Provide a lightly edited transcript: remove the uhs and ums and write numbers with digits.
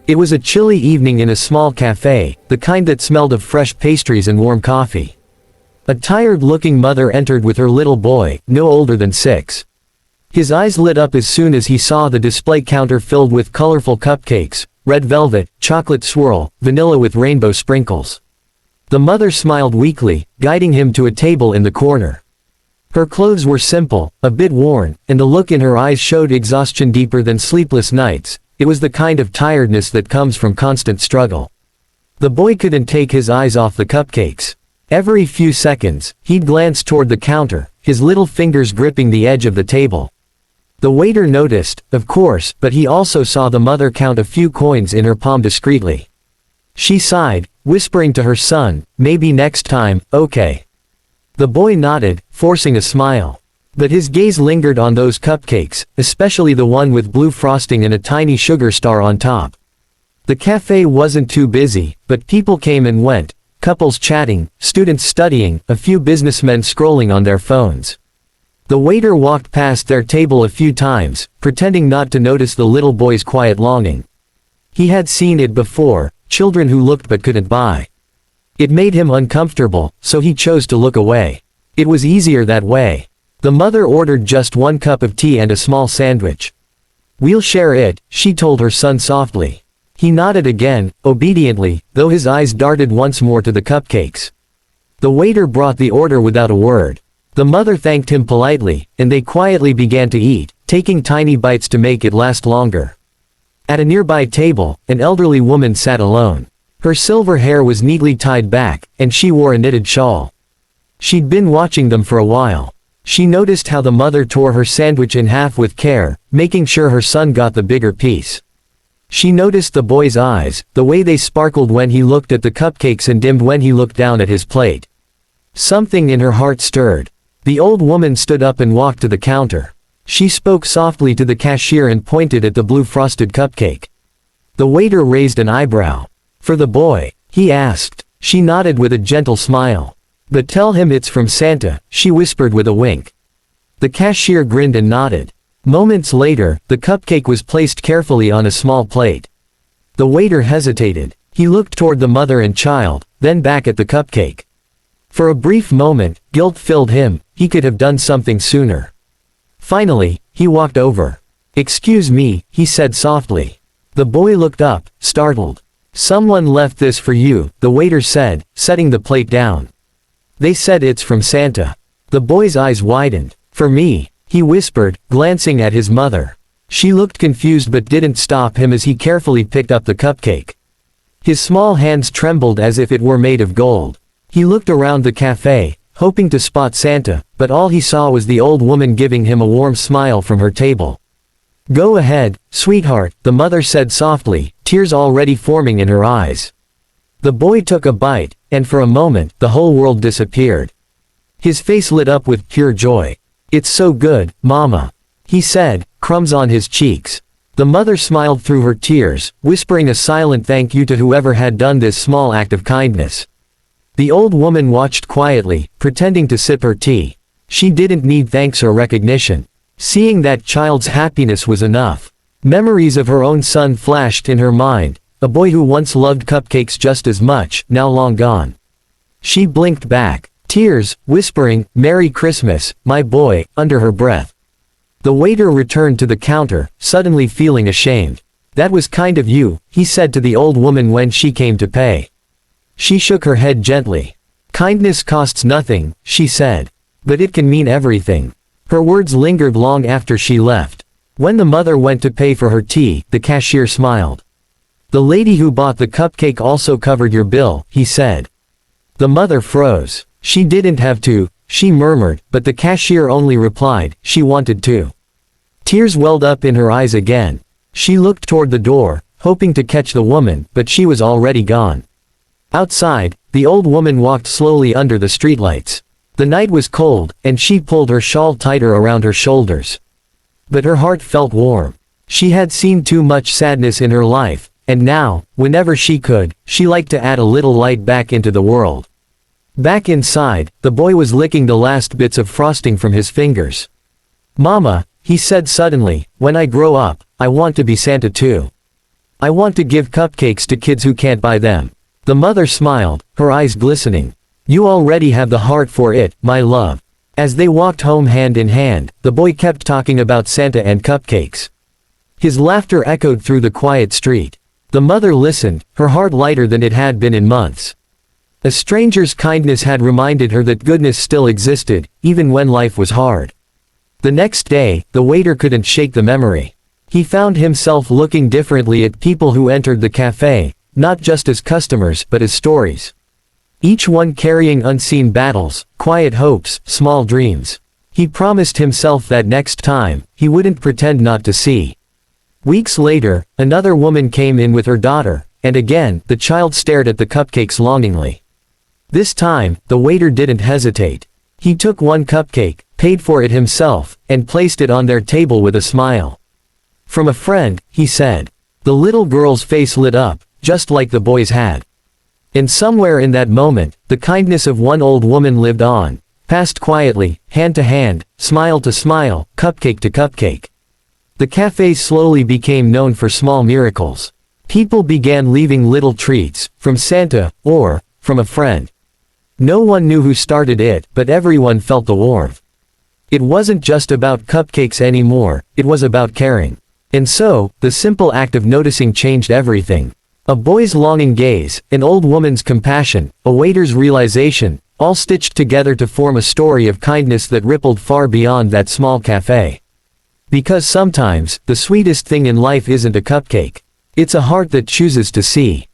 It was a chilly evening in a small café, the kind that smelled of fresh pastries and warm coffee. A tired-looking mother entered with her little boy, no older than 6. His eyes lit up as soon as he saw the display counter filled with colorful cupcakes, red velvet, chocolate swirl, vanilla with rainbow sprinkles. The mother smiled weakly, guiding him to a table in the corner. Her clothes were simple, a bit worn, and the look in her eyes showed exhaustion deeper than sleepless nights. It was the kind of tiredness that comes from constant struggle. The boy couldn't take his eyes off the cupcakes. Every few seconds, he'd glance toward the counter, his little fingers gripping the edge of the table. The waiter noticed, of course, but he also saw the mother count a few coins in her palm discreetly. She sighed, whispering to her son, "Maybe next time, okay." The boy nodded, forcing a smile. But his gaze lingered on those cupcakes, especially the one with blue frosting and a tiny sugar star on top. The cafe wasn't too busy, but people came and went, couples chatting, students studying, a few businessmen scrolling on their phones. The waiter walked past their table a few times, pretending not to notice the little boy's quiet longing. He had seen it before, children who looked but couldn't buy. It made him uncomfortable, so he chose to look away. It was easier that way. The mother ordered just 1 cup of tea and a small sandwich. "We'll share it," she told her son softly. He nodded again, obediently, though his eyes darted once more to the cupcakes. The waiter brought the order without a word. The mother thanked him politely, and they quietly began to eat, taking tiny bites to make it last longer. At a nearby table, an elderly woman sat alone. Her silver hair was neatly tied back, and she wore a knitted shawl. She'd been watching them for a while. She noticed how the mother tore her sandwich in half with care, making sure her son got the bigger piece. She noticed the boy's eyes, the way they sparkled when he looked at the cupcakes and dimmed when he looked down at his plate. Something in her heart stirred. The old woman stood up and walked to the counter. She spoke softly to the cashier and pointed at the blue frosted cupcake. The waiter raised an eyebrow. "For the boy?" he asked. She nodded with a gentle smile. "But tell him it's from Santa," she whispered with a wink. The cashier grinned and nodded. Moments later, the cupcake was placed carefully on a small plate. The waiter hesitated. He looked toward the mother and child, then back at the cupcake. For a brief moment, guilt filled him. He could have done something sooner. Finally, he walked over. "Excuse me," he said softly. The boy looked up, startled. "Someone left this for you," the waiter said, setting the plate down. "They said it's from Santa." The boy's eyes widened. "For me," he whispered, glancing at his mother. She looked confused but didn't stop him as he carefully picked up the cupcake. His small hands trembled as if it were made of gold. He looked around the cafe, hoping to spot Santa, but all he saw was the old woman giving him a warm smile from her table. "Go ahead, sweetheart," the mother said softly, tears already forming in her eyes. The boy took a bite, and for a moment, the whole world disappeared. His face lit up with pure joy. "It's so good, Mama," he said, crumbs on his cheeks. The mother smiled through her tears, whispering a silent thank you to whoever had done this small act of kindness. The old woman watched quietly, pretending to sip her tea. She didn't need thanks or recognition. Seeing that child's happiness was enough. Memories of her own son flashed in her mind, a boy who once loved cupcakes just as much, now long gone. She blinked back, tears, whispering, "Merry Christmas, my boy," under her breath. The waiter returned to the counter, suddenly feeling ashamed. "That was kind of you," he said to the old woman when she came to pay. She shook her head gently. "Kindness costs nothing," she said. "But it can mean everything." Her words lingered long after she left. When the mother went to pay for her tea, the cashier smiled. "The lady who bought the cupcake also covered your bill," he said. The mother froze. She didn't have to, she murmured, but the cashier only replied, she wanted to. Tears welled up in her eyes again. She looked toward the door, hoping to catch the woman, but she was already gone. Outside, the old woman walked slowly under the streetlights. The night was cold, and she pulled her shawl tighter around her shoulders. But her heart felt warm. She had seen too much sadness in her life, and now, whenever she could, she liked to add a little light back into the world. Back inside, the boy was licking the last bits of frosting from his fingers. "Mama," he said suddenly, "when I grow up, I want to be Santa too." I want to give cupcakes to kids who can't buy them. The mother smiled, her eyes glistening. You already have the heart for it, my love. As they walked home hand in hand, the boy kept talking about Santa and cupcakes. His laughter echoed through the quiet street. The mother listened, her heart lighter than it had been in months. A stranger's kindness had reminded her that goodness still existed, even when life was hard. The next day, the waiter couldn't shake the memory. He found himself looking differently at people who entered the café, not just as customers but as stories. Each one carrying unseen battles, quiet hopes, small dreams. He promised himself that next time, he wouldn't pretend not to see. Weeks later, another woman came in with her daughter, and again, the child stared at the cupcakes longingly. This time, the waiter didn't hesitate. He took one cupcake, paid for it himself, and placed it on their table with a smile. From a friend, he said. The little girl's face lit up, just like the boy's had. And somewhere in that moment, the kindness of one old woman lived on, passed quietly, hand to hand, smile to smile, cupcake to cupcake. The café slowly became known for small miracles. People began leaving little treats, from Santa, or, from a friend. No one knew who started it, but everyone felt the warmth. It wasn't just about cupcakes anymore, it was about caring. And so, the simple act of noticing changed everything. A boy's longing gaze, an old woman's compassion, a waiter's realization, all stitched together to form a story of kindness that rippled far beyond that small café. Because sometimes, the sweetest thing in life isn't a cupcake. It's a heart that chooses to see.